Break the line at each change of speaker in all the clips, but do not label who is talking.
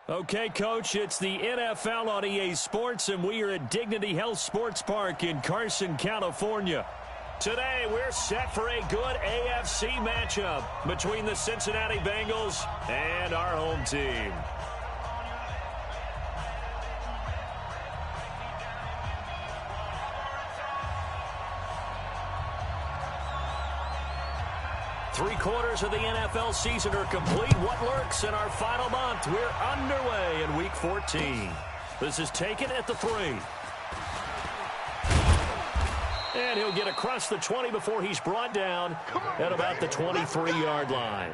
Okay, Coach, it's the NFL on EA Sports, and we are at Dignity Health Sports Park in Carson, California. Today, we're set for a good AFC matchup between the Cincinnati Bengals and our home team. Three-quarters of the NFL season are complete. What lurks in our final month? We're underway in Week 14. This is taken at the 3. And he'll get across the 20 before he's brought down at about the 23-yard line.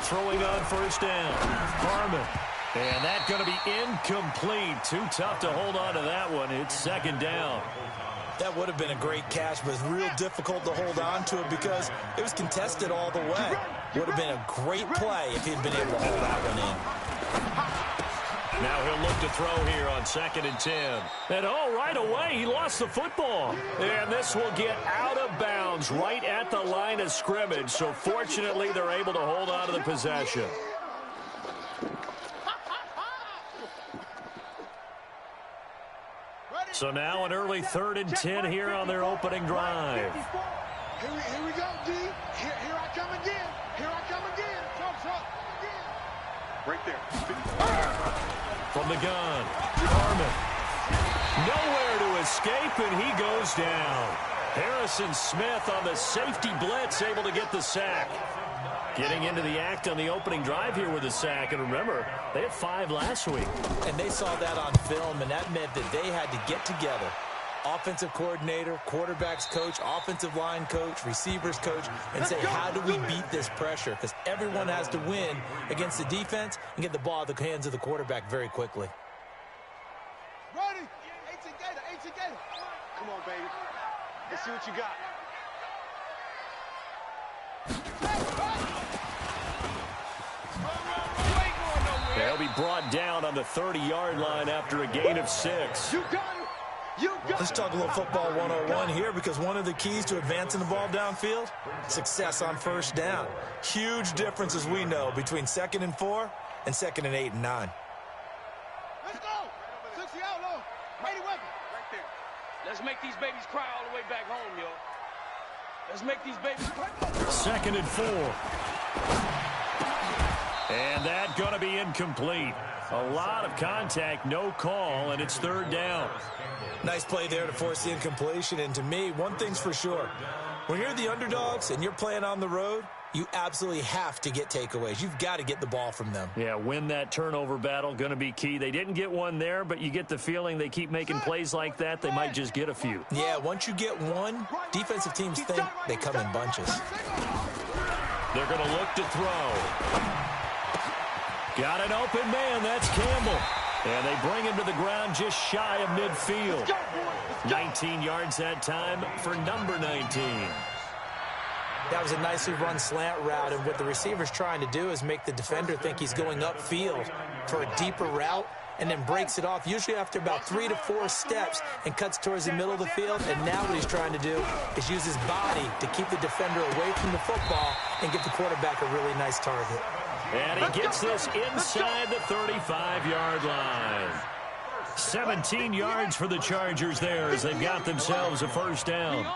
Throwing on first down. Harmon. And that's going to be incomplete. Too tough to hold on to that one. It's second down.
That would have been a great catch, but it's real difficult to hold on to it because it was contested all the way. Would have been a great play if he'd been able to hold that one in.
Now he'll look to throw here on 2nd and 10. And right away, he lost the football. And this will get out of bounds right at the line of scrimmage. So fortunately, they're able to hold on to the possession. So now an early 3rd and 10 here on their opening drive.
Here we go, D. Here I come again. Here I come again. Jump. Right there.
From the gun, Harmon. Nowhere to escape, and he goes down. Harrison Smith on the safety blitz, able to get the sack. Getting into the act on the opening drive here with a sack. And remember, they had 5 last week.
And they saw that on film, and that meant that they had to get together. Offensive coordinator, quarterbacks coach, offensive line coach, receivers coach, and say, how do we beat this pressure? Because everyone has to win against the defense and get the ball out of the hands of the quarterback very quickly.
Ready? 18 Gator. Come on, baby. Let's see what you got.
They'll be brought down on the 30-yard line after a gain of 6.
You got it.
Let's talk a little football 101 here, because one of the keys to advancing the ball downfield, success on first down. Huge difference, as we know, between 2nd and 4 and 2nd and 8 and 9.
Let's go. 60 out low. Mighty weapon. Right there.
Let's make these babies cry all the way back home, yo. Let's make these babies cry.
2nd and 4. And that's going to be incomplete. A lot of contact, no call, and it's 3rd down.
Nice play there to force the incompletion. And to me, one thing's for sure. When you're the underdogs and you're playing on the road, you absolutely have to get takeaways. You've got to get the ball from them.
Yeah, win that turnover battle, going to be key. They didn't get one there, but you get the feeling they keep making plays like that, they might just get a few.
Yeah, once you get one, defensive teams think they come in bunches.
They're going to look to throw. Got an open man. That's Campbell. And they bring him to the ground just shy of midfield. 19 yards that time for number 19.
That was a nicely run slant route, and what the receiver's trying to do is make the defender think he's going upfield for a deeper route, and then breaks it off, usually after about 3 to 4 steps, and cuts towards the middle of the field. And now what he's trying to do is use his body to keep the defender away from the football and give the quarterback a really nice target.
And he gets this inside the 35-yard line. 17 yards for the Chargers there as they've got themselves a first down.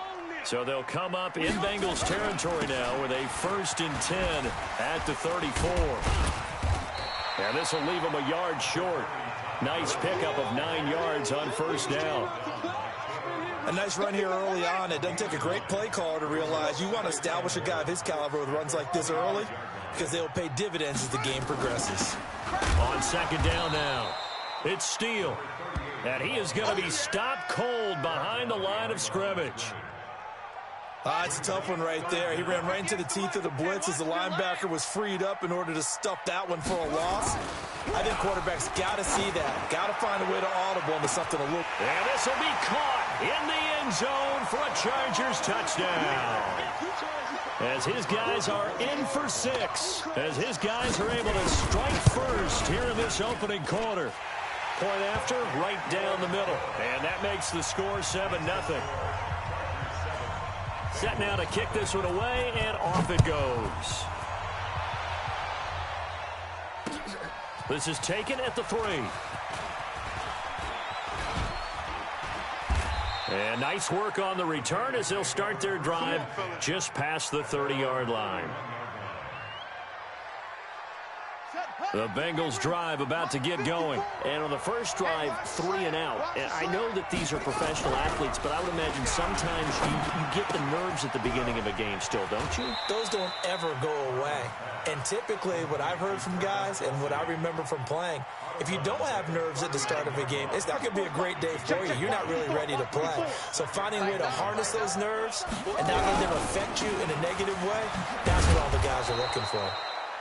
So they'll come up in Bengals territory now with a 1st and 10 at the 34. And this will leave them a yard short. Nice pickup of 9 yards on first down.
A nice run here early on. It doesn't take a great play caller to realize you want to establish a guy of his caliber with runs like this early, because they'll pay dividends as the game progresses.
On 2nd down now, it's Steele. And he is going to be stopped cold behind the line of scrimmage.
It's a tough one right there. He ran right into the teeth of the blitz as the linebacker was freed up in order to stuff that one for a loss. I think quarterbacks got to see that. Got to find a way to audible into something a little.
And this will be caught in the end zone for a Chargers touchdown. As his guys are in for 6. As his guys are able to strike first here in this opening quarter. Point after, right down the middle. And that makes the score 7-0. Set now to kick this one away, and off it goes. This is taken at the 3. And nice work on the return as they'll start their drive just past the 30-yard line. The Bengals drive about to get going.
And on the first drive, 3 and out. And I know that these are professional athletes, but I would imagine sometimes you get the nerves at the beginning of a game still, don't you?
Those don't ever go away. And typically what I've heard from guys and what I remember from playing, if you don't have nerves at the start of a game, it's not going to be a great day for you. You're not really ready to play. So finding a way to harness those nerves and not let them affect you in a negative way, that's what all the guys are looking for.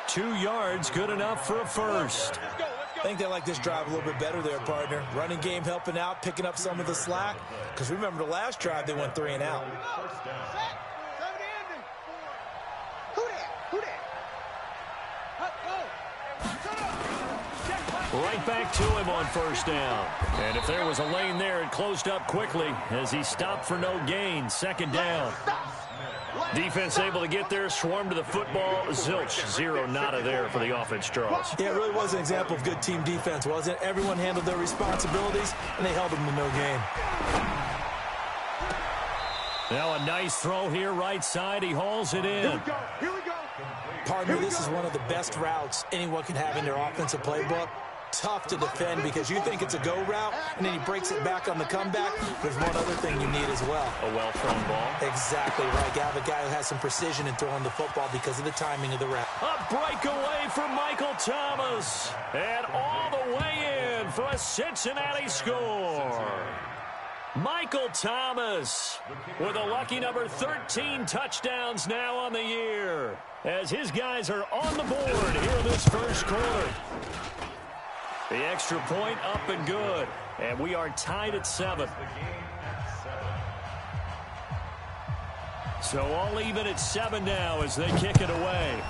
2 yards, good enough for a first.
I think they like this drive a little bit better there, partner. Running game helping out, picking up some of the slack. Because remember the last drive, they went 3 and out.
Right back to him on first down. And if there was a lane there, it closed up quickly as he stopped for no gain. Second down. Defense able to get there, swarm to the football. Zilch, 0 nada there for the offense draws.
Yeah, it really was an example of good team defense, wasn't it? Everyone handled their responsibilities, and they held them to no gain.
Now a nice throw here, right side. He hauls it in.
Here we go.
Partner, this is one of the best routes anyone can have in their offensive playbook. Tough to defend because you think it's a go route, and then he breaks it back on the comeback. There's one other thing you need as well.
A well-thrown ball.
Exactly right. You have a guy who has some precision in throwing the football because of the timing of the route.
A breakaway for Michael Thomas. And all the way in for a Cincinnati score. Michael Thomas with a lucky number 13 touchdowns now on the year. As his guys are on the board here in this first quarter. The extra point up and good. And we are tied at 7. So all even at 7 now as they kick it away.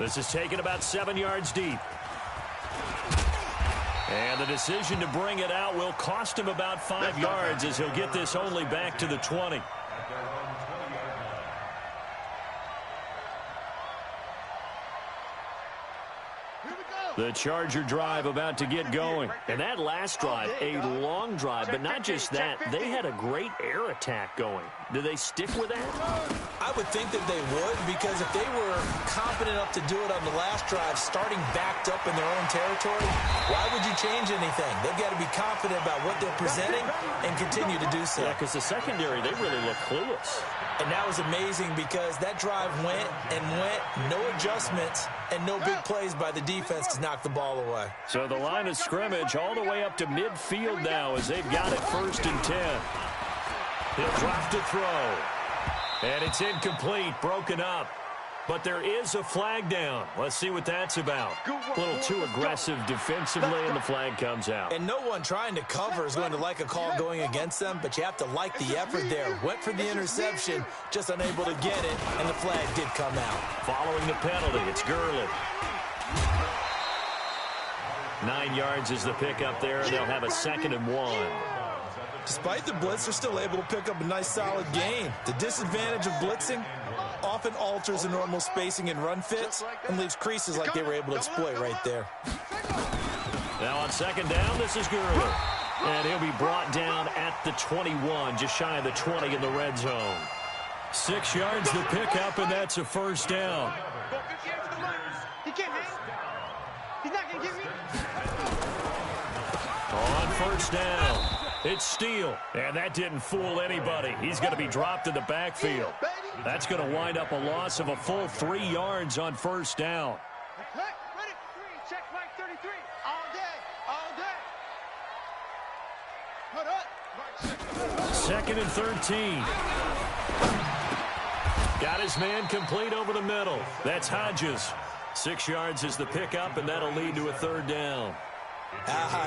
This is taken about 7 yards deep. And the decision to bring it out will cost him about 5 yards as he'll get this only back to the 20. The Charger drive about to get going.
And that last drive, a long drive, but not just that. They had a great air attack going. Do they stick with that?
I would think that they would, because if they were confident enough to do it on the last drive, starting backed up in their own territory, why would you change anything? They've got to be confident about what they're presenting and continue to do so.
Yeah, because the secondary, they really look clueless.
And that was amazing because that drive went and went, no adjustments, and no big plays by the defense to knock the ball away.
So the line of scrimmage all the way up to midfield now as they've got it 1st and 10. He'll drop to throw. And it's incomplete, broken up. But there is a flag down. Let's see what that's about. A little too aggressive defensively, and the flag comes out.
And no one trying to cover is going to like a call going against them, but you have to like the effort there. Went for the interception, just unable to get it, and the flag did come out.
Following the penalty, it's Gurley. 9 yards is the pickup there, and they'll have a 2nd and 1.
Despite the blitz, they're still able to pick up a nice solid gain. The disadvantage of blitzing often alters the normal spacing and run fits and leaves creases like they were able to exploit right there.
Now on 2nd down, this is Gurley. And he'll be brought down at the 21, just shy of the 20 in the red zone. 6 yards the pickup, and that's a 1st down.
He can't hang. He's not going to get me.
On 1st down, it's Steele. And that didn't fool anybody. He's going to be dropped in the backfield. That's going to wind up a loss of a full 3 yards on 1st down.
Ready? Check Mike 33. All day. Hold up. 2nd and 13. Got his man complete over the middle. That's Hodges.
6 yards is the pickup, and that'll lead to a 3rd down.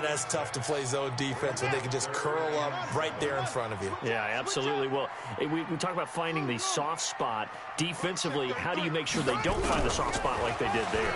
That's tough to play zone defense when they can just curl up right there in front of you.
Yeah, absolutely. Well, we talk about finding the soft spot. Defensively, how do you make sure they don't find the soft spot like they did there?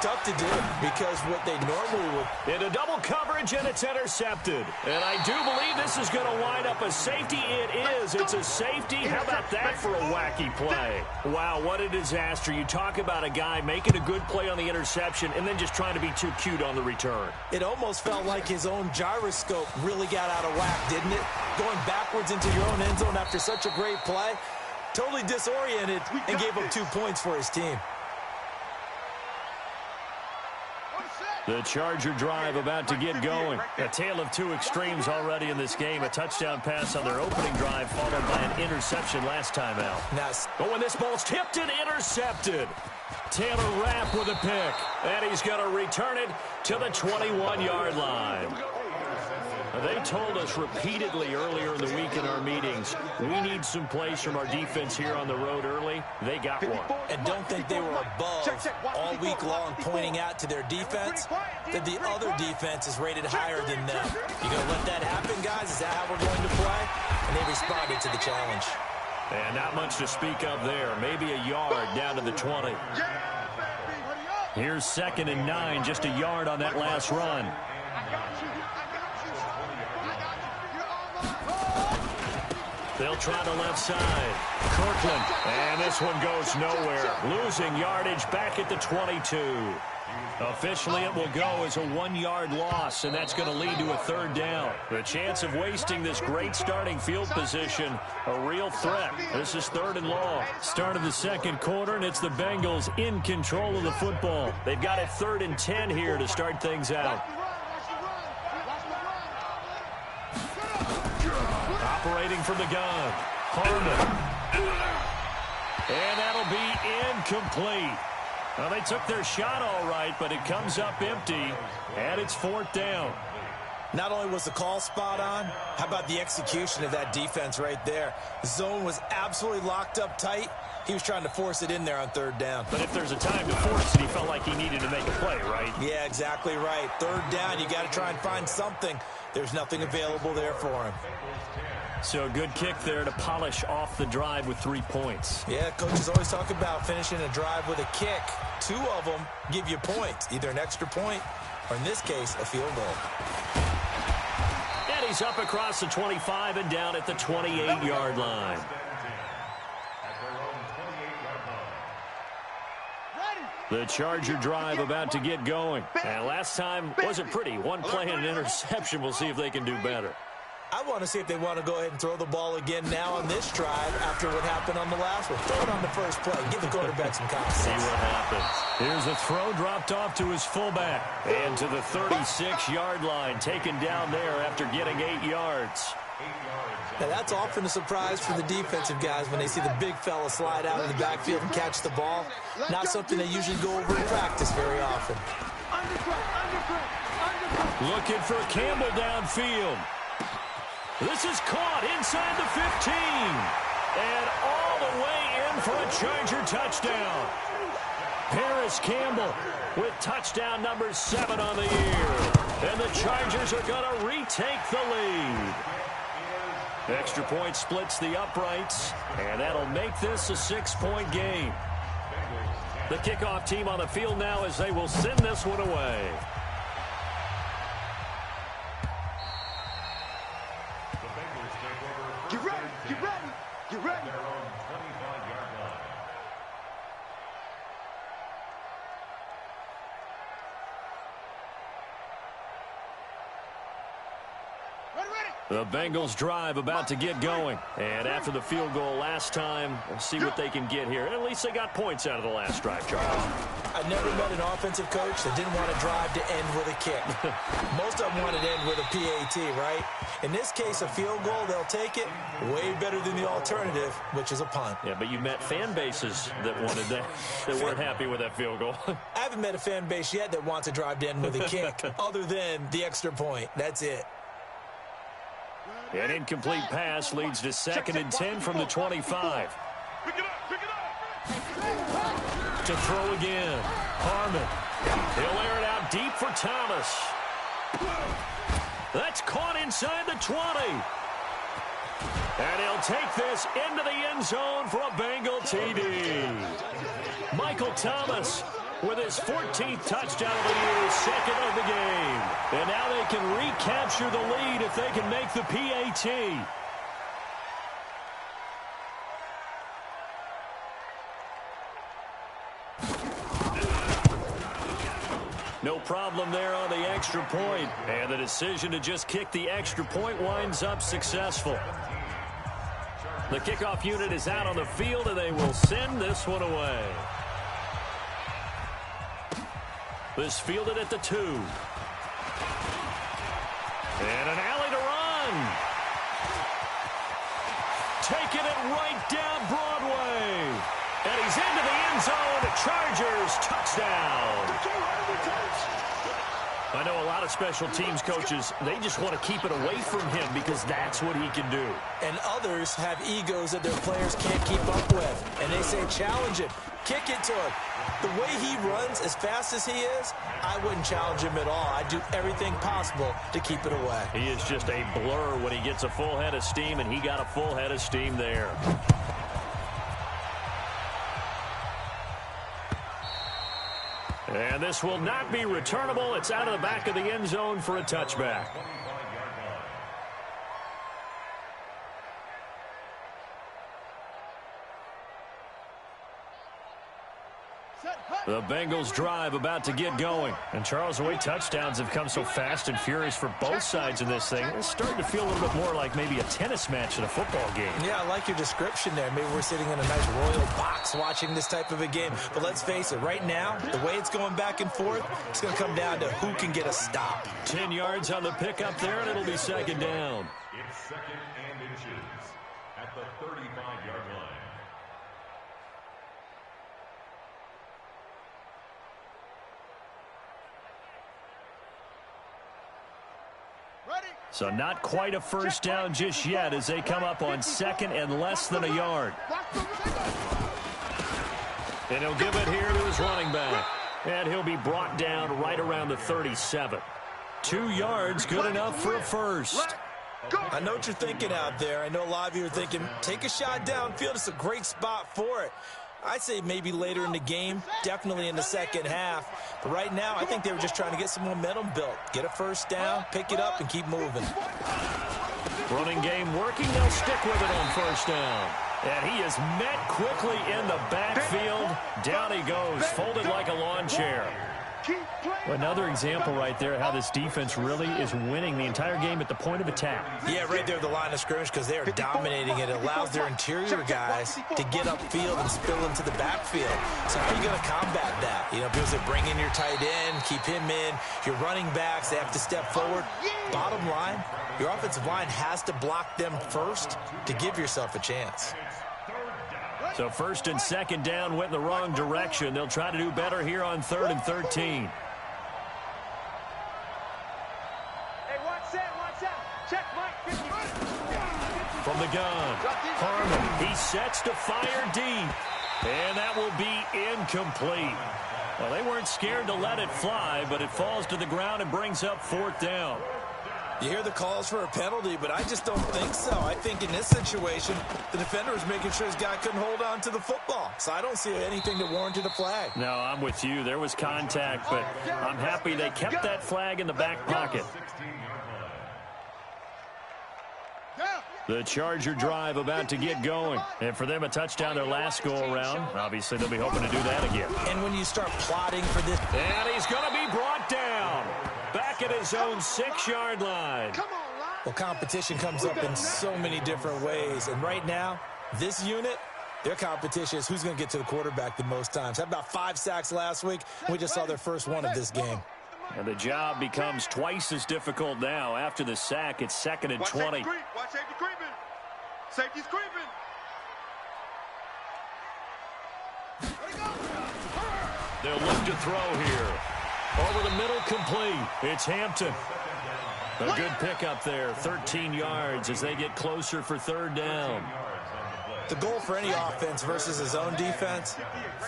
Tough to do because what they normally would...
Into double coverage, and it's intercepted. And I do believe this is going to wind up a safety. It is. It's a safety. How about that for a wacky play? Wow, what a disaster. You talk about a guy making a good play on the interception and then just trying to be too cute on the return.
It almost felt like his own gyroscope really got out of whack, didn't it? Going backwards into your own end zone after such a great play. Totally disoriented and gave up 2 points for his team.
The Charger drive about to get going. A tale of two extremes already in this game. A touchdown pass on their opening drive followed by an interception last time out. But when this ball's tipped and intercepted, Taylor Rapp with a pick. And he's going to return it to the 21-yard line. They told us repeatedly earlier in the week in our meetings, we need some plays from our defense here on the road early. They got one.
And don't think they were above all week long pointing out to their defense that the other defense is rated higher than them. You going to let that happen, guys? Is that how we're going to play? And they responded to the challenge.
And not much to speak of there. Maybe a yard down to the 20. Here's 2nd and 9, just a yard on that last run. They'll try the left side. Kirkland. And this one goes nowhere. Losing yardage back at the 22. Officially, it will go as a 1-yard loss, and that's going to lead to a 3rd down. The chance of wasting this great starting field position, a real threat. This is 3rd and long. Start of the 2nd quarter, and it's the Bengals in control of the football. They've got it 3rd and 10 here to start things out. Operating from the gun, Harmon. And that'll be incomplete. Well, they took their shot all right, but it comes up empty, and it's 4th down.
Not only was the call spot on, how about the execution of that defense right there? The zone was absolutely locked up tight. He was trying to force it in there on 3rd down.
But if there's a time to force it, he felt like he needed to make a play, right?
Yeah, exactly right. 3rd down, you got to try and find something. There's nothing available there for him.
So a good kick there to polish off the drive with 3 points.
Yeah, coaches always talk about finishing a drive with a kick. 2 of them give you points, either an extra point or, in this case, a field goal.
And he's up across the 25 and down at the 28-yard line. The Charger drive about to get going. And last time wasn't pretty. One play and an interception. We'll see if they can do better.
I want to see if they want to go ahead and throw the ball again now on this drive after what happened on the last one. Throw it on the first play. Give the quarterback some confidence.
See what happens. Here's a throw dropped off to his fullback. And to the 36-yard line, taken down there after getting 8 yards.
Now, that's often a surprise for the defensive guys when they see the big fella slide out in the backfield and catch the ball. Not something they usually go over in practice very often.
Looking for Campbell downfield. This is caught inside the 15. And all the way in for a Charger touchdown. Paris Campbell with touchdown number 7 on the year. And the Chargers are going to retake the lead. Extra point splits the uprights, and that'll make this a 6-point game. The kickoff team on the field now as they will send this one away.
Get ready, get ready, get ready.
The Bengals drive about to get going. And after the field goal last time, we'll see what they can get here. At least they got points out of the last drive, Charles.
I've never met an offensive coach that didn't want to drive to end with a kick. Most of them wanted to end with a PAT, right? In this case, a field goal, they'll take it. Way better than the alternative, which is a punt.
Yeah, but you met fan bases that wanted that, that weren't happy with that field goal.
I haven't met a fan base yet that wants to drive to end with a kick, other than the extra point. That's it.
An incomplete pass leads to 2nd and 10 from the 25.
Pick it up, pick it up.
To throw again. Harmon. He'll air it out deep for Thomas. That's caught inside the 20. And he'll take this into the end zone for a Bengal TD. Michael Thomas with his 14th touchdown of the year, second of the game. And now they can recapture the lead if they can make the PAT. No problem there on the extra point. And the decision to just kick the extra point winds up successful. The kickoff unit is out on the field, and they will send this one away. This fielded at the 2. And an alley to run. Taking it right down Broadway. And he's into the end zone. Chargers touchdown. I know a lot of special teams coaches, they just want to keep it away from him because that's what he can do.
And others have egos that their players can't keep up with. And they say, challenge him. Kick it to him. The way he runs as fast as he is, I wouldn't challenge him at all. I'd do everything possible to keep it away.
He is just a blur when he gets a full head of steam, and he got a full head of steam there. And this will not be returnable. It's out of the back of the end zone for a touchback. The Bengals drive about to get going. And Charles, the way touchdowns have come so fast and furious for both sides of this thing, it's starting to feel a little bit more like maybe a tennis match in a football game.
Yeah, I like your description there. Maybe we're sitting in a nice royal box watching this type of a game. But let's face it, right now, the way it's going back and forth, it's going to come down to who can get a stop.
10 yards on the pickup there, and it'll be second down.
It's second and inches at the 35-yard line.
So not quite a first down just yet as they come up on second and less than a yard. And he'll give it here to his running back. And he'll be brought down right around the 37. 2 yards, good enough for a first.
I know what you're thinking out there. I know a lot of you are thinking, take a shot downfield. It's a great spot for it. I'd say maybe later in the game, definitely in the second half. But right now, I think they were just trying to get some momentum built. Get a first down, pick it up, and keep moving.
Running game working. They'll stick with it on first down. And he is met quickly in the backfield. Down he goes, folded like a lawn chair. Another example right there how this defense really is winning the entire game at the point of attack.
Yeah, right there at the line of scrimmage because they are dominating it. It allows their interior guys to get upfield and spill into the backfield. So how are you going to combat that? You know, because they bring in your tight end, keep him in. Your running backs, they have to step forward. Bottom line, your offensive line has to block them first to give yourself a chance.
So first and second down went in the wrong direction. They'll try to do better here on 3rd and 13.
Hey, watch out. Check Mike.
From the gun, Harmon, he sets to fire deep. And that will be incomplete. Well, they weren't scared to let it fly, but it falls to the ground and brings up 4th down.
You hear the calls for a penalty, but I just don't think so. I think in this situation, the defender was making sure his guy couldn't hold on to the football. So I don't see anything that warranted a flag.
No, I'm with you. There was contact, but I'm happy they kept that flag in the back pocket. The Charger drive about to get going. And for them, a touchdown their last go-around. Obviously, they'll be hoping to do that again.
And when you start plotting for this...
And he's going to be brought down. Back at his own 6-yard line.
Well, competition comes up in so many different ways. And right now, this unit, their competition is who's going to get to the quarterback the most times. Had about 5 sacks last week. We just saw their first one of this game.
And the job becomes twice as difficult now. After the sack, it's 2nd and 20.
Watch safety creeping. Safety's creeping.
They'll look to throw here. Over the middle, complete. It's Hampton. A good pickup there, 13 yards as they get closer for 3rd down.
The goal for any offense versus his own defense,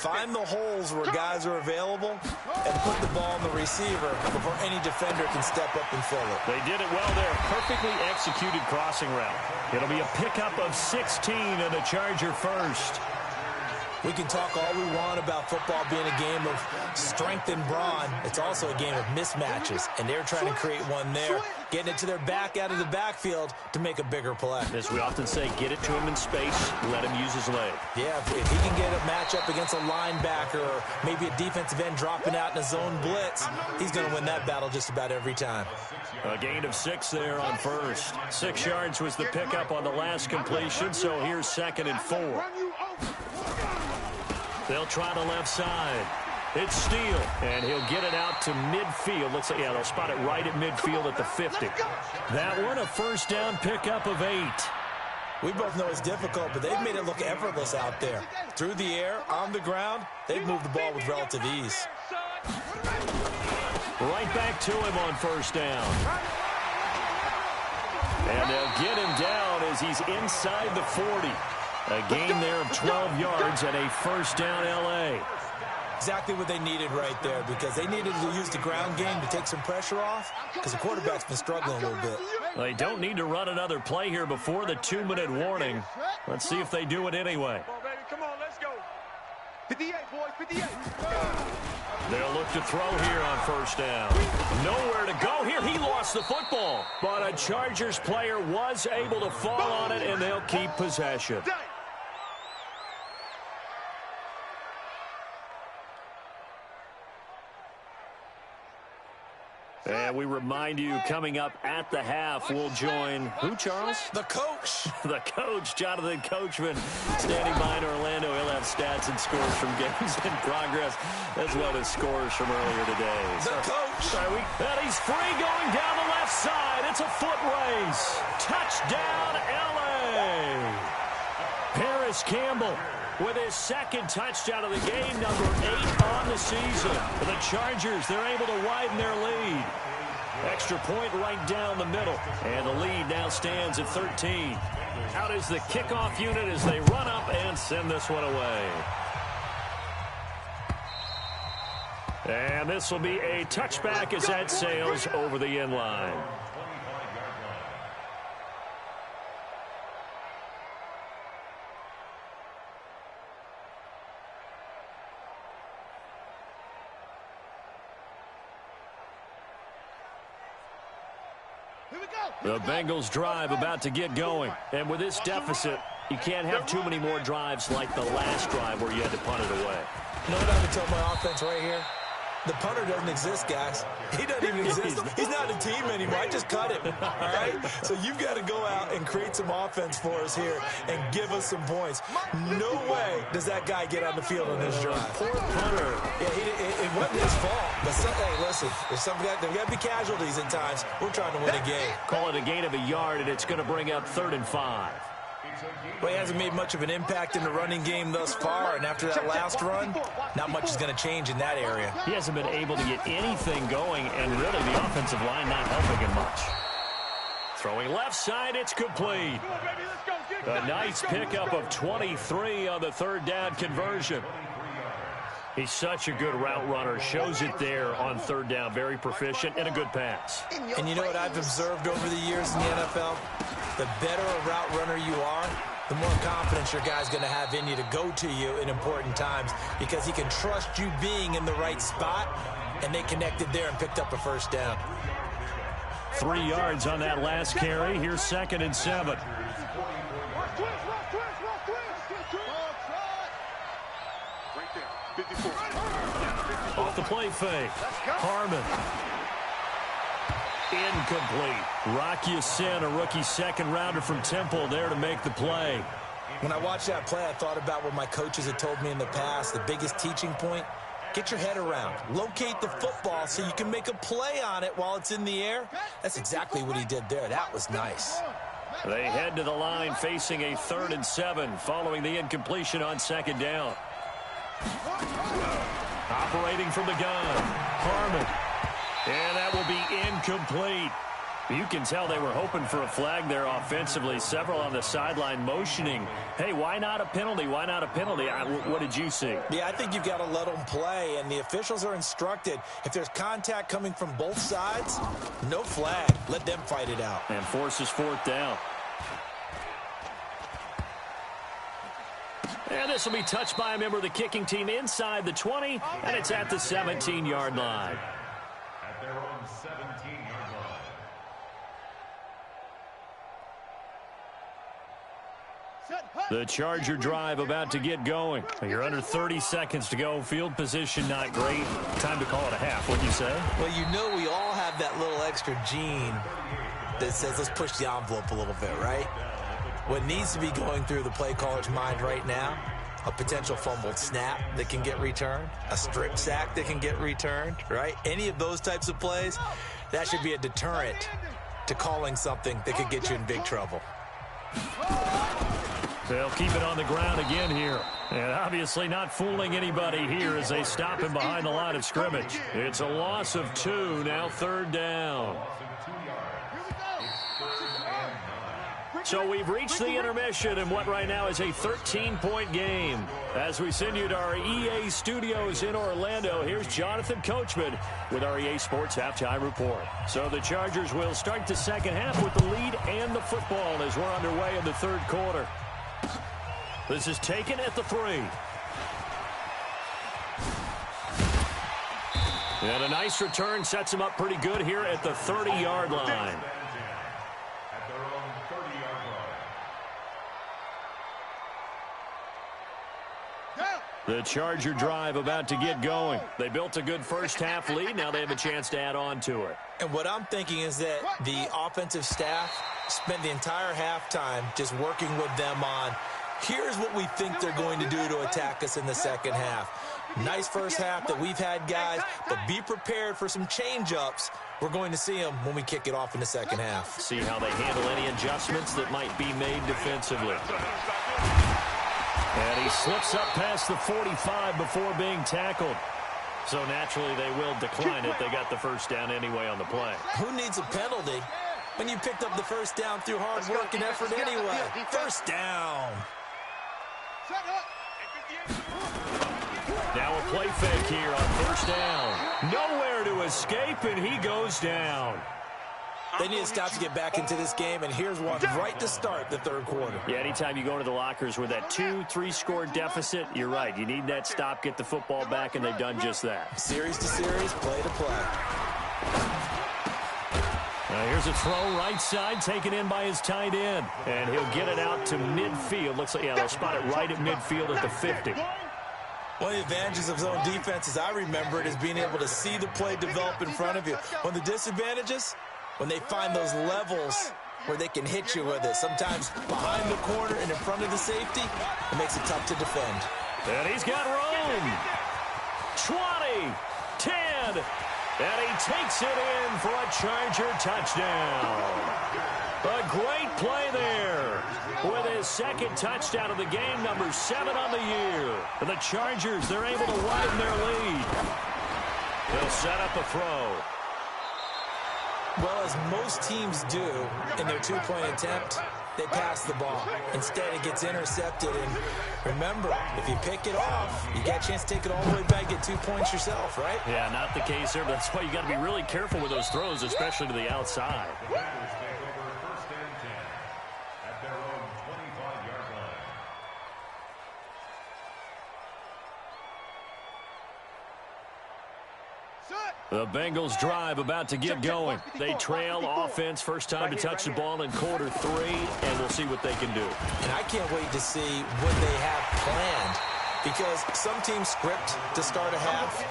find the holes where guys are available and put the ball in the receiver before any defender can step up and fill it.
They did it well there. Perfectly executed crossing route. It'll be a pickup of 16 and a Charger first.
We can talk all we want about football being a game of strength and brawn. It's also a game of mismatches, and they're trying to create one there, getting it to their back out of the backfield to make a bigger play.
As we often say, get it to him in space, let him use his leg.
Yeah, if he can get a matchup against a linebacker or maybe a defensive end dropping out in a zone blitz, he's going to win that battle just about every time.
A gain of 6 there on first. 6 yards was the pickup on the last completion, so here's 2nd and 4. They'll try the left side. It's Steele, and he'll get it out to midfield. Looks like, yeah, they'll spot it right at midfield at the 50. That one, a first down pickup of 8.
We both know it's difficult, but they've made it look effortless out there. Through the air, on the ground, they've moved the ball with relative ease.
Right back to him on first down. And they'll get him down as he's inside the 40. A gain there of 12 yards and a first down L.A.
Exactly what they needed right there, because they needed to use the ground game to take some pressure off, because the quarterback's been struggling a little bit.
They don't need to run another play here before the 2-minute warning. Let's see if they do it anyway.
Come on, let's go. 58, boys, 58.
They'll look to throw here on first down. Nowhere to go here. He lost the football. But a Chargers player was able to fall on it, and they'll keep possession. And we remind you, coming up at the half, we'll join who, Charles?
The coach.
The coach, Jonathan Coachman, standing by in Orlando. He'll have stats and scores from games in progress, as well as scores from earlier today.
The coach.
And he's free going down the left side. It's a foot race. Touchdown, L.A. Paris Campbell with his 2nd touchdown of the game, number 8 on the season. For the Chargers, they're able to widen their lead. Extra point right down the middle. And the lead now stands at 13. Out is the kickoff unit as they run up and send this one away. And this will be a touchback as that sails over the end line. The Bengals drive about to get going. And with this deficit, you can't have too many more drives like the last drive where you had to punt it away.
You know what I would tell my offense right here? The punter doesn't exist, guys. He doesn't even exist. He's not a team anymore. I just cut him, all right? So you've got to go out and create some offense for us here and give us some points. No way does that guy get on the field on this drive.
Poor punter.
Yeah, it wasn't his fault. But hey, listen, there's got to be casualties at times. We're trying to win a game.
Call it a gain of a yard, and it's going to bring up 3rd and 5.
Well, he hasn't made much of an impact in the running game thus far, and after that last run, not much is going to change in that area.
He hasn't been able to get anything going, and really the offensive line not helping him much. Throwing left side, it's complete. A nice pickup of 23 on the 3rd down conversion. He's such a good route runner. Shows it there on 3rd down. Very proficient and a good pass.
And you know what I've observed over the years in the NFL? The better a route runner you are, the more confidence your guy's going to have in you to go to you in important times, because he can trust you being in the right spot, and they connected there and picked up a first down.
3 yards on that last carry. Here's 2nd and 7. Off the play fake. Harmon. Incomplete. Rocky Sin, a rookie 2nd rounder from Temple, there to make the play.
When I watched that play, I thought about what my coaches had told me in the past. The biggest teaching point, get your head around. Locate the football so you can make a play on it while it's in the air. That's exactly what he did there. That was nice.
They head to the line facing a 3rd and 7 following the incompletion on 2nd down. Operating from the gun, Harmon. And that will be incomplete. You can tell they were hoping for a flag there offensively. Several on the sideline motioning, hey, why not a penalty? Why not a penalty? What did you see?
Yeah, I think you've got to let them play, and the officials are instructed, if there's contact coming from both sides, no flag. Let them fight it out.
And forces fourth down. And this will be touched by a member of the kicking team inside the 20, and it's at the 17-yard line.
At their own 17-yard line.
The Charger drive about to get going. You're under 30 seconds to go. Field position not great. Time to call it a half, wouldn't you say?
Well, you know we all have that little extra gene that says let's push the envelope a little bit, right? What needs to be going through the play caller's mind right now, a potential fumbled snap that can get returned, a strip sack that can get returned, right? Any of those types of plays, that should be a deterrent to calling something that could get you in big trouble.
They'll keep it on the ground again here. And obviously not fooling anybody here as they stop him behind the line of scrimmage. It's a loss of 2, now third down. So we've reached the intermission in what right now is a 13-point game. As we send you to our EA studios in Orlando, here's Jonathan Coachman with our EA Sports Halftime Report. So the Chargers will start the second half with the lead and the football as we're underway in the third quarter. This is taken at the 3. And a nice return sets him up pretty good here at the 30-yard line. The Charger drive about to get going. They built a good first-half lead. Now they have a chance to add on to it.
And what I'm thinking is that the offensive staff spent the entire halftime just working with them on, here's what we think they're going to do to attack us in the second half. Nice first half that we've had, guys, but be prepared for some change-ups. We're going to see them when we kick it off in the second half.
See how they handle any adjustments that might be made defensively. And he slips up past the 45 before being tackled. So naturally they will decline it. They got the first down anyway on the play.
Who needs a penalty when you picked up the first down through hard work and effort anyway? First down.
Now a play fake here on first down. Nowhere to escape, and he goes down.
They need to stop to get back into this game, and here's one right to start the third quarter.
Yeah, anytime you go into the lockers with that 2-3 score deficit, you're right. You need that stop, get the football back, and they've done just that.
Series to series, play to play.
Here's a throw right side, taken in by his tight end. And he'll get it out to midfield. Looks like, yeah, they'll spot it right at midfield at the 50.
One of the advantages of zone defense, as I remember it, is being able to see the play develop in front of you. One of the disadvantages, when they find those levels where they can hit you with it. Sometimes behind the corner and in front of the safety, it makes it tough to defend.
And he's got room. 20, 10, and he takes it in for a Charger touchdown. A great play there with his second touchdown of the game, number 7 on the year. And the Chargers, they're able to widen their lead. He'll set up a throw.
Well, as most teams do in their two-point attempt, they pass the ball. Instead, it gets intercepted. And remember, if you pick it off, you got a chance to take it all the way back, get 2 points yourself, right?
Yeah, not the case there, but that's why you got to be really careful with those throws, especially to the outside. The Bengals drive about to get going. They trail offense, first time to touch the ball in quarter 3, and we'll see what they can do.
And I can't wait to see what they have planned, because some teams script to start a half.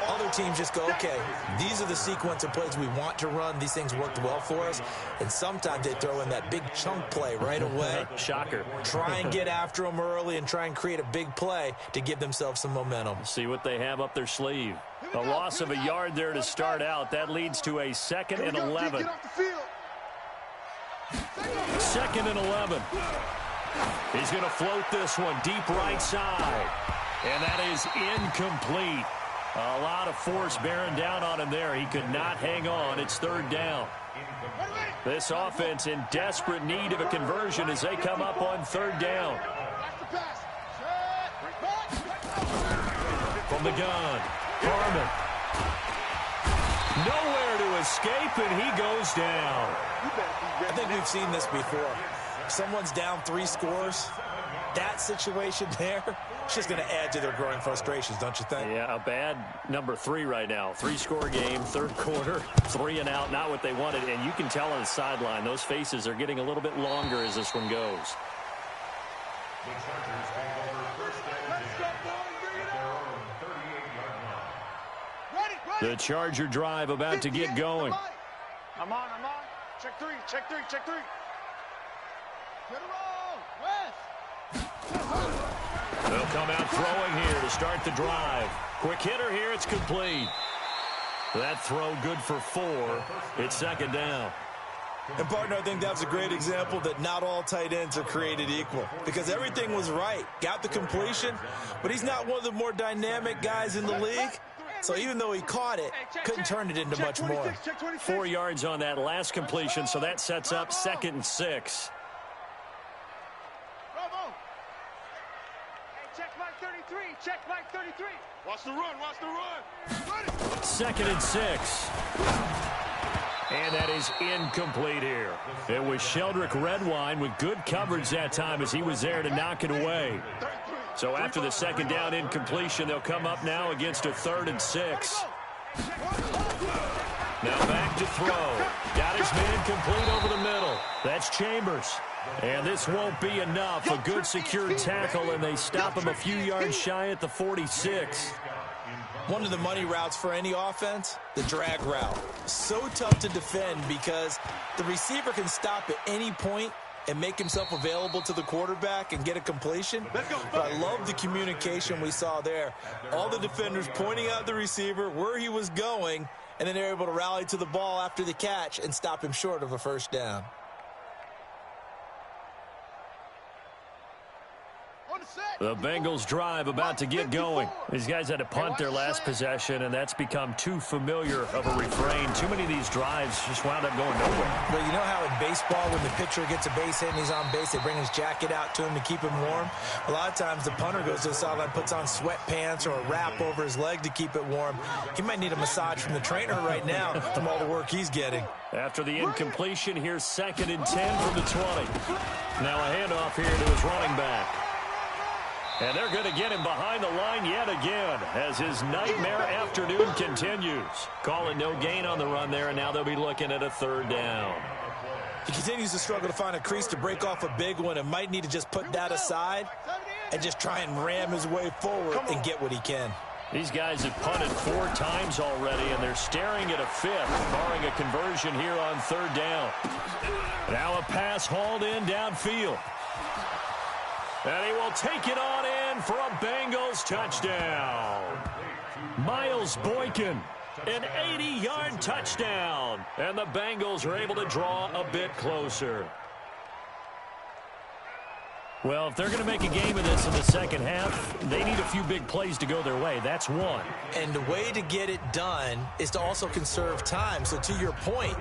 Other teams just go, okay, these are the sequence of plays we want to run. These things worked well for us. And sometimes they throw in that big chunk play right away.
Shocker.
Try and get after them early and try and create a big play to give themselves some momentum.
See what they have up their sleeve. A loss of a yard there to start out. That leads to a 2nd and 11. 2nd and 11. He's going to float this one deep right side. And that is incomplete. A lot of force bearing down on him there. He could not hang on. It's third down. This offense in desperate need of a conversion as they come up on third down. From the gun, Harmon. Nowhere to escape, and he goes down.
I think we've seen this before. Someone's down 3 scores. That situation there, it's just going to add to their growing frustrations, don't you think?
Yeah, a bad number 3 right now. 3-score game, third quarter, 3 and out, not what they wanted. And you can tell on the sideline, those faces are getting a little bit longer as this one goes.
The Chargers take over first down at their own 38-yard line.
The Charger drive about to get going.
I'm on. Check 3. Get it on, West.
They'll come out throwing here to start the drive. Quick hitter here, it's complete. That throw good for 4. It's second down.
And, partner, I think that was a great example that not all tight ends are created equal because everything was right. Got the completion, but he's not one of the more dynamic guys in the league. So even though he caught it, couldn't turn it into much more.
4 yards on that last completion, so that sets up 2nd and 6.
Check Mike 33. Watch the run.
2nd and 6. And that is incomplete here. It was Sheldrick Redwine with good coverage that time as he was there to knock it away. So after the second down incompletion, they'll come up now against a 3rd and 6. Now back to throw. Got his man complete over the middle. That's Chambers. And this won't be enough. A good secured tackle, and they stop him a few yards shy at the 46.
One of the money routes for any offense, the drag route. So tough to defend because the receiver can stop at any point and make himself available to the quarterback and get a completion. But I love the communication we saw there. All the defenders pointing out the receiver, where he was going, and then they're able to rally to the ball after the catch and stop him short of a first down.
The Bengals drive about to get going. These guys had to punt their last possession, and that's become too familiar of a refrain. Too many of these drives just wound up going nowhere.
But you know how in baseball, when the pitcher gets a base hit and he's on base, they bring his jacket out to him to keep him warm? A lot of times the punter goes to the sideline, puts on sweatpants or a wrap over his leg to keep it warm. He might need a massage from the trainer right now from all the work he's getting.
After the incompletion, here's 2nd and 10 from the 20. Now a handoff here to his running back. And they're going to get him behind the line yet again as his nightmare afternoon continues. Calling no gain on the run there, and now they'll be looking at a 3rd down.
He continues to struggle to find a crease to break off a big one and might need to just put that aside and just try and ram his way forward and get what he can.
These guys have punted 4 times already, and they're staring at a 5th, barring a conversion here on 3rd down. Now a pass hauled in downfield. And he will take it on in for a Bengals touchdown. Miles Boykin, an 80-yard touchdown. And the Bengals are able to draw a bit closer. Well, if they're going to make a game of this in the second half, they need a few big plays to go their way. That's one.
And the way to get it done is to also conserve time. So to your point,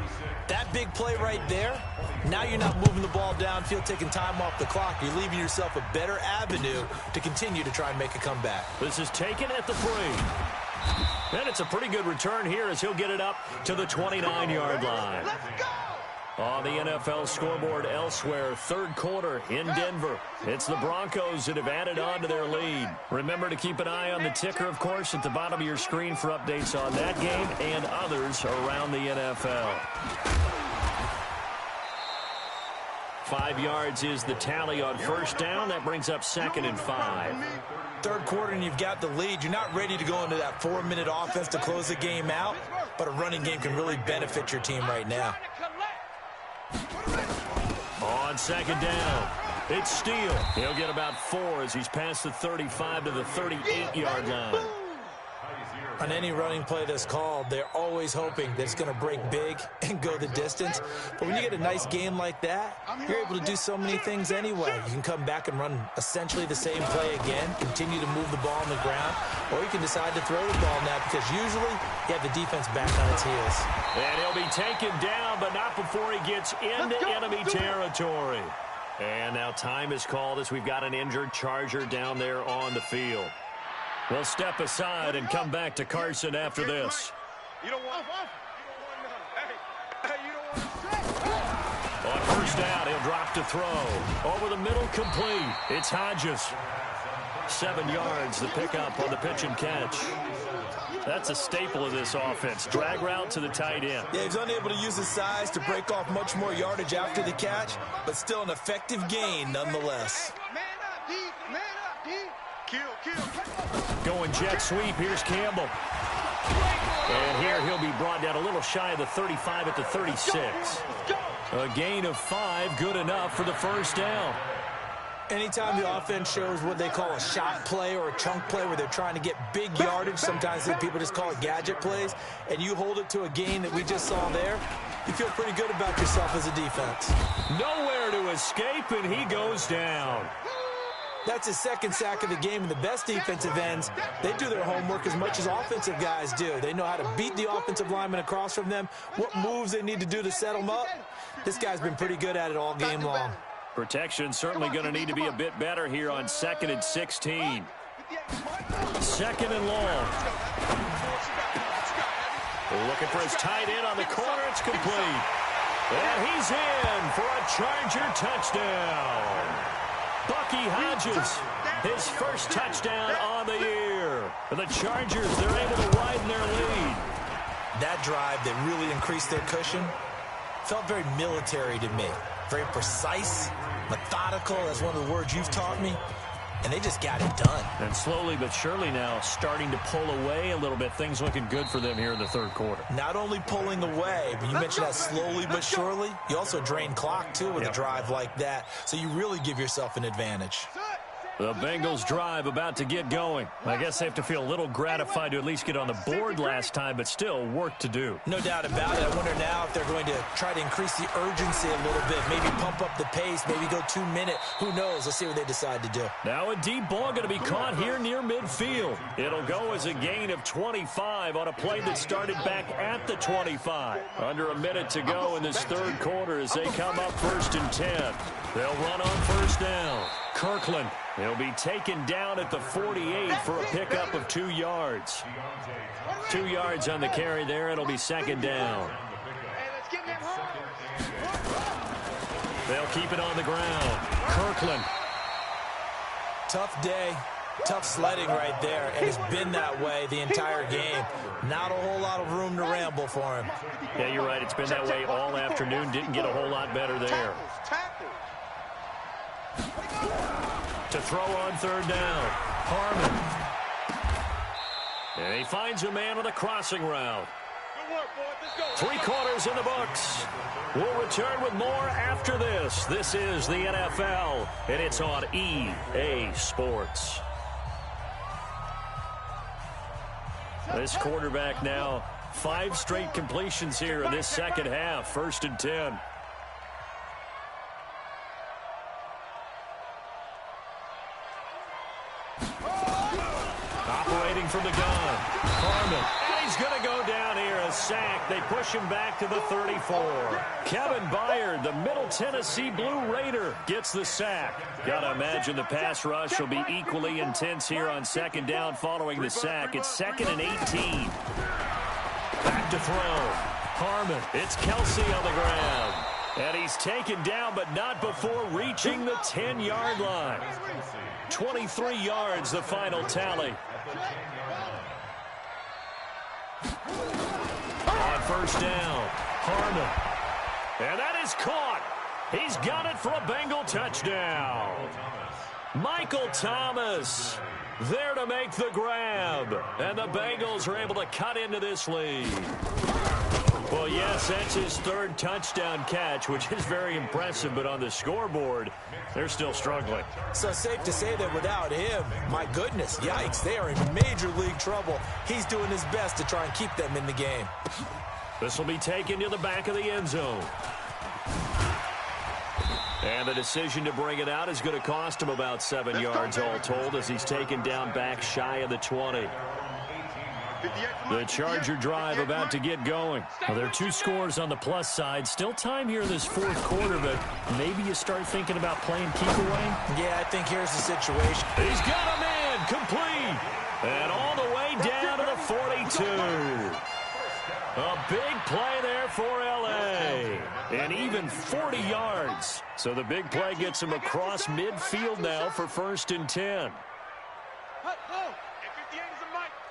that big play right there, now you're not moving the ball downfield, taking time off the clock. You're leaving yourself a better avenue to continue to try and make a comeback.
This is taken at the 3. And it's a pretty good return here as he'll get it up to the 29-yard line.
Let's go!
On the NFL scoreboard elsewhere, 3rd quarter in Denver. It's the Broncos that have added on to their lead. Remember to keep an eye on the ticker, of course, at the bottom of your screen for updates on that game and others around the NFL. 5 yards is the tally on 1st down. That brings up 2nd and 5.
3rd quarter and you've got the lead. You're not ready to go into that 4-minute offense to close the game out, but a running game can really benefit your team right now.
On 2nd down, it's Steele. He'll get about 4 as he's past the 35 to the 38-yard line.
On any running play that's called, they're always hoping that it's going to break big and go the distance. But when you get a nice game like that, you're able to do so many things anyway. You can come back and run essentially the same play again, continue to move the ball on the ground, or you can decide to throw the ball now because usually you have the defense back on its heels.
And he'll be taken down, but not before he gets into enemy territory. And now time is called as we've got an injured Charger down there on the field. We'll step aside and come back to Carson after this. On first down, he'll drop to throw. Over the middle, complete. It's Hodges. 7 yards, the pickup on the pitch and catch. That's a staple of this offense. Drag route to the tight end.
Yeah, he's unable to use his size to break off much more yardage after the catch, but still an effective gain nonetheless.
Man up, D. Man up, D. Kill.
Going jet sweep. Here's Campbell. And here he'll be brought down a little shy of the 35 at the 36. A gain of 5, good enough for the first down.
Anytime the offense shows what they call a shot play or a chunk play where they're trying to get big yardage, sometimes people just call it gadget plays, and you hold it to a gain that we just saw there, you feel pretty good about yourself as a defense.
Nowhere to escape, and he goes down.
That's his second sack of the game, and the best defensive ends, they do their homework as much as offensive guys do. They know how to beat the offensive lineman across from them, what moves they need to do to set them up. This guy's been pretty good at it all game long.
Protection certainly going to need to be a bit better here on 2nd and 16. 2nd and long. Looking for his tight end on the corner. It's complete. And he's in for a Charger touchdown. Bucky Hodges, his first touchdown on the year. For the Chargers, they're able to widen their lead.
That drive that really increased their cushion felt very military to me. Very precise, methodical, that's one of the words you've taught me. And they just got it done.
And slowly but surely now starting to pull away a little bit. Things looking good for them here in the third quarter.
Not only pulling away, but you mentioned that slowly but surely. You also drain clock, too, with a drive like that. So you really give yourself an advantage.
The Bengals drive about to get going. I guess they have to feel a little gratified to at least get on the board last time, but still work to do.
No doubt about it. I wonder now if they're going to try to increase the urgency a little bit, maybe pump up the pace, maybe go 2 minute. Who knows? Let's see what they decide to do.
Now a deep ball going to be caught here near midfield. It'll go as a gain of 25 on a play that started back at the 25. Under a minute to go in this third quarter as they come up 1st and 10. They'll run on first down. Kirkland. He'll be taken down at the 48 for a pickup of 2 yards. 2 yards on the carry there. It'll be 2nd down. They'll keep it on the ground. Kirkland.
Tough day, tough sledding right there, and it's been that way the entire game. Not a whole lot of room to ramble for him.
Yeah, you're right. It's been that way all afternoon. Didn't get a whole lot better there. To throw on 3rd down. Harmon. And he finds a man with a crossing route. 3 quarters in the books. We'll return with more after this. This is the NFL, and it's on EA Sports. This quarterback now, 5 straight completions here in this second half. 1st and 10. Operating from the gun. Harmon. And he's going to go down here. A sack. They push him back to the 34. Kevin Byard, the Middle Tennessee Blue Raider, gets the sack. Got to imagine the pass rush will be equally intense here on 2nd down following the sack. It's 2nd and 18. Back to throw. Harmon. It's Kelsey on the ground. And he's taken down, but not before reaching the 10-yard line. 23 yards, the final tally. On 1st down, Harmon. And that is caught. He's got it for a Bengal touchdown. Michael Thomas there to make the grab. And the Bengals are able to cut into this lead. Well, yes, that's his third touchdown catch, which is very impressive, but on the scoreboard, they're still struggling.
So safe to say that without him, my goodness, yikes, they are in major league trouble. He's doing his best to try and keep them in the game.
This will be taken to the back of the end zone. And the decision to bring it out is going to cost him about 7 yards all told as he's taken down back shy of the 20. The Charger drive about to get going.
Well, there are 2 scores on the plus side. Still time here in this fourth quarter, but maybe you start thinking about playing keep away.
Yeah, I think here's the situation.
He's got a man complete. And all the way down to the 42. A big play there for L.A. And even 40 yards. So the big play gets him across midfield now for 1st and 10.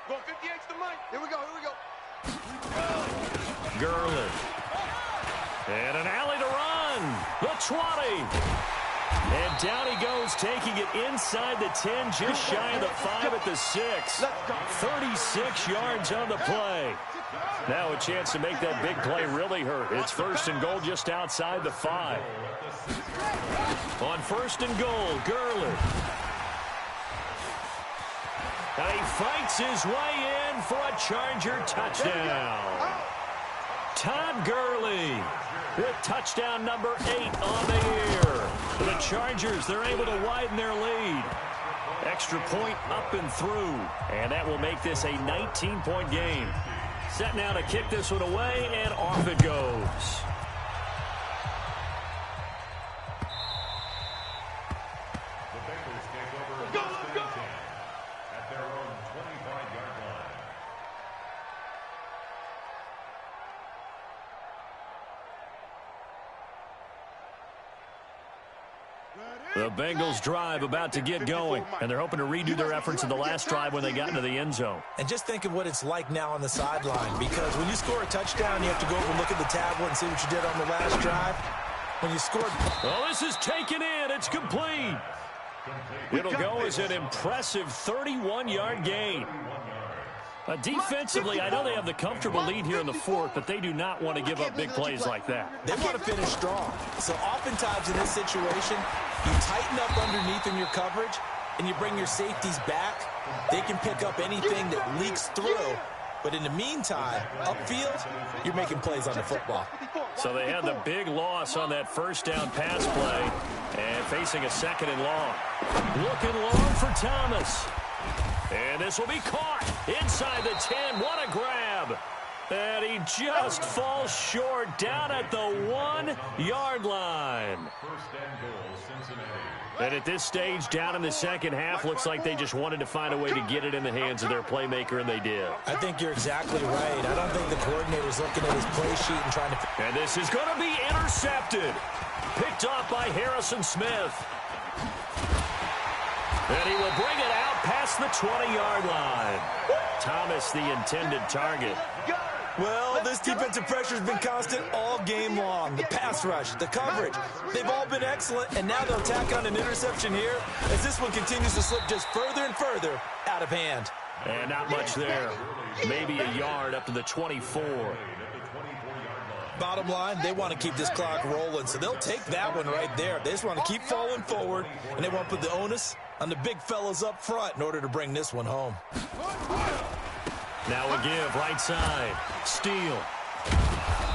Go 58's the mic.
Here we go, here we go.
Gurley. And an alley to run. The 20. And down he goes, taking it inside the 10, just shy of the 5 at the 6. 36 yards on the play. Now a chance to make that big play really hurt. It's 1st and goal just outside the 5. On 1st and goal, Gurley. And he fights his way in for a Charger touchdown. Todd Gurley with touchdown number 8 on the year. The Chargers, they're able to widen their lead. Extra point up and through. And that will make this a 19-point game. Set now to kick this one away, and off it goes.
The Bengals take over 1st and 10 at their own 25-yard line.
The Bengals drive about to get going, and they're hoping to redo their efforts in the last drive when they got into the end zone.
And just think of what it's like now on the sideline, because when you score a touchdown, you have to go over and look at the tablet and see what you did on the last drive. When you scored...
Well, this is taken in. It's complete. It'll go as an impressive 31-yard gain. Defensively, I know they have the comfortable lead here in the 4th, but they do not want to give up big plays like that.
They want to finish strong. So oftentimes in this situation, you tighten up underneath in your coverage, and you bring your safeties back. They can pick up anything that leaks through. But in the meantime, upfield, you're making plays on the football.
So they had the big loss on that 1st down pass play, and facing a 2nd and long. Looking long for Thomas. And this will be caught inside the 10. What a grab. And he just falls short down at the 1-yard line.
1st and goal, Cincinnati.
And at this stage, down in the second half, looks like they just wanted to find a way to get it in the hands of their playmaker, and they did.
I think you're exactly right. I don't think the coordinator's looking at his play sheet and trying to...
And this is going to be intercepted. Picked off by Harrison Smith. And he will bring it out past the 20-yard line. Thomas, the intended target.
Well, this defensive pressure has been constant all game long. The pass rush, the coverage, they've all been excellent, and now they'll tack on an interception here as this one continues to slip just further and further out of hand.
And not much there. Maybe a yard up to the 24.
Bottom line, they want to keep this clock rolling, so they'll take that one right there. They just want to keep falling forward, and they want to put the onus on the big fellas up front in order to bring this one home.
Now a give, right side. Steele.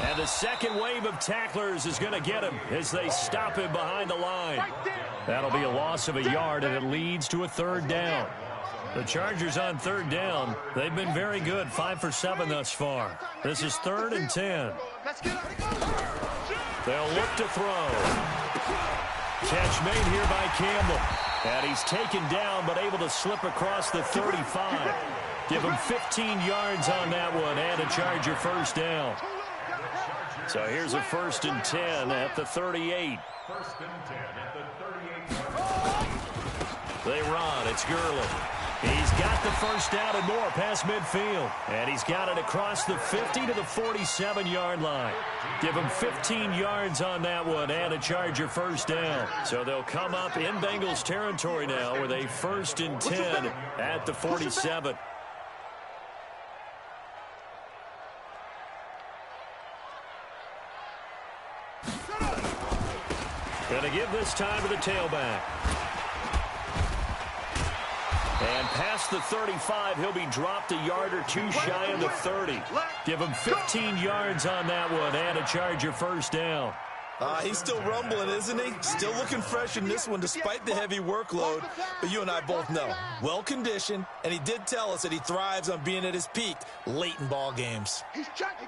And the second wave of tacklers is going to get him as they stop him behind the line. That'll be a loss of a yard, and it leads to a 3rd down. The Chargers on 3rd down. They've been very good, 5 for 7 thus far. This is 3rd and 10. They'll look to throw. Catch made here by Campbell. And he's taken down, but able to slip across the 35. Give him 15 yards on that one, and a Charger 1st down. So here's a 1st and 10 at the 38.
1st and 10 at the 38.
They run. It's Gurley. He's got the 1st down and more past midfield. And he's got it across the 50 to the 47-yard line. Give him 15 yards on that one and a Charger 1st down. So they'll come up in Bengals territory now with a 1st and 10 at the 47. Going to give this time to the tailback. And past the 35, he'll be dropped a yard or two shy of the 30. Give him 15 yards on that one and a Charger first down.
He's still rumbling, isn't he? Still looking fresh in this one despite the heavy workload. But you and I both know, well-conditioned, and he did tell us that he thrives on being at his peak late in ball games.
He's checking.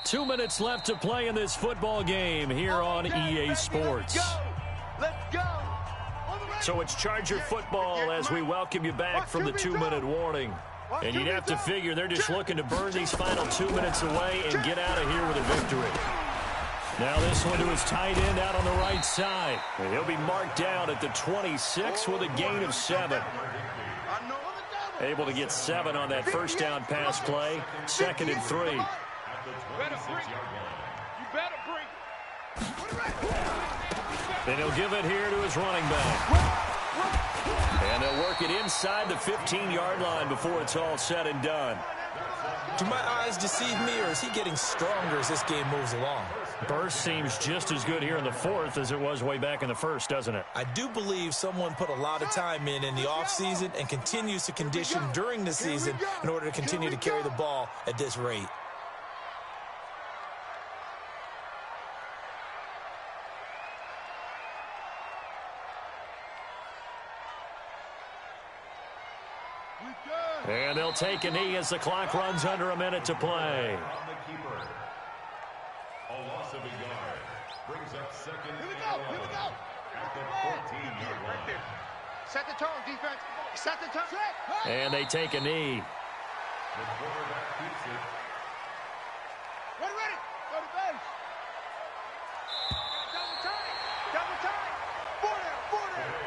2 minutes left to play in this football game here on EA Sports.
Let's go.
So it's Charger football as we welcome you back from the 2-minute warning. And you'd have to figure they're just looking to burn these final 2 minutes away and get out of here with a victory. Now this one to his tight end out on the right side. And he'll be marked down at the 26 with a gain of 7. Able to get 7 on that first down pass play. 2nd and 3.
You better bring.
And he'll give it here to his running back. And they'll work it inside the 15-yard line before it's all said and done.
Do my eyes deceive me, or is he getting stronger as this game moves along?
Burst seems just as good here in the 4th as it was way back in the 1st, doesn't it?
I do believe someone put a lot of time in the offseason and continues to condition during the season in order to continue to carry the ball at this rate.
And they'll take a knee as the clock runs under a minute to play.
On the keeper. A loss of a yard. Brings up 2nd and 11 at the 14-yard line.
Set the tone, defense. Set the tone.
And they take a knee.
The quarterback keeps it.
Ready. Go to base. Double time. 4 down.